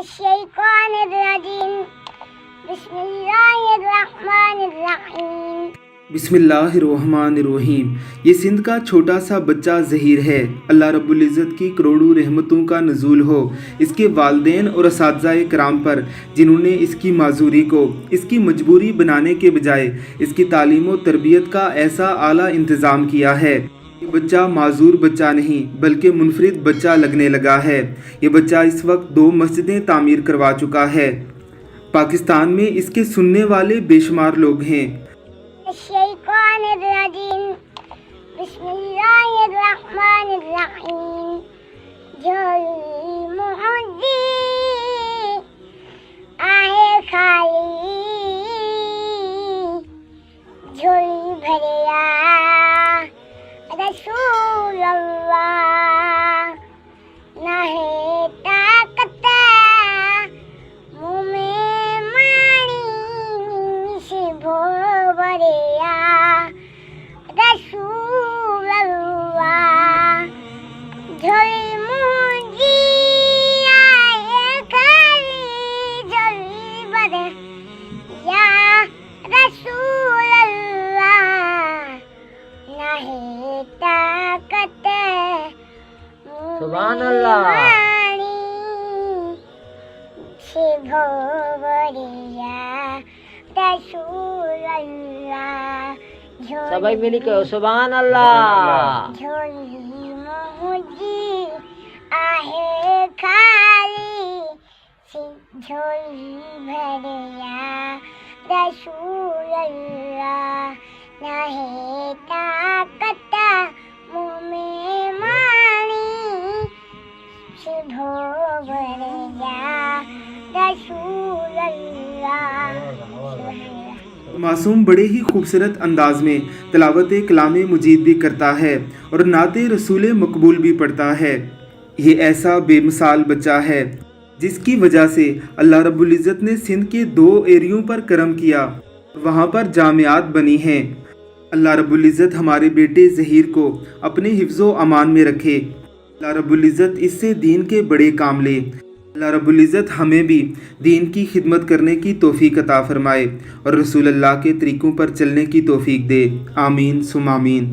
الشیطانالرجیم بسم اللہ الرحمن الرحیم۔ بسم اللہ الرحمن الرحیم۔ یہ سندھ کا چھوٹا سا بچہ ظہیر ہے۔ اللہ رب العزت کی کروڑوں رحمتوں کا نزول ہو اس کے والدین اور اساتذہ کرام پر، جنہوں نے اس کی معذوری کو اس کی مجبوری بنانے کے بجائے اس کی تعلیم و تربیت کا ایسا اعلیٰ انتظام کیا ہے۔ یہ بچہ معذور بچہ نہیں بلکہ منفرد بچہ لگنے لگا ہے۔ یہ بچہ اس وقت 2 مسجدیں تعمیر کروا چکا ہے۔ پاکستان میں اس کے سننے والے بے شمار لوگ ہیں۔ الشیطانالرجیم بسم اللہ الرحمن الرحیم۔ جھولی محدی آئے خالی، جھولی بھریا رسول اللہ، نہ ہے طاقت منہ میں مانی سے بھوریا رسول اللہ، جھولی مجھے آئے خالی، جھولی بھرے یا رسول اللہ، نہ ہے طاقت سبحان اللہ سے بھوریا رسول اللہ، سبھی ملی کہو سبحان اللہ۔ جھولی مجھے آئے خالی، جھولی بھریا رسول اللہ، نہ ہے طاقت منہ میں مانی سے بھوریا رسول اللہ۔ معصوم بڑے ہی خوبصورت انداز میں تلاوت کلام مجید بھی کرتا ہے اور نعت رسول مقبول بھی پڑھتا ہے۔ یہ ایسا بے مثال بچہ ہے جس کی وجہ سے اللہ رب العزت نے سندھ کے 2 ایریوں پر کرم کیا، وہاں پر جامعات بنی ہیں۔ اللہ رب العزت ہمارے بیٹے ظہیر کو اپنے حفظ و امان میں رکھے۔ اللہ رب العزت اس سے دین کے بڑے کام لے۔ اللہ رب العزت ہمیں بھی دین کی خدمت کرنے کی توفیق عطا فرمائے اور رسول اللہ کے طریقوں پر چلنے کی توفیق دے۔ آمین ثم آمین۔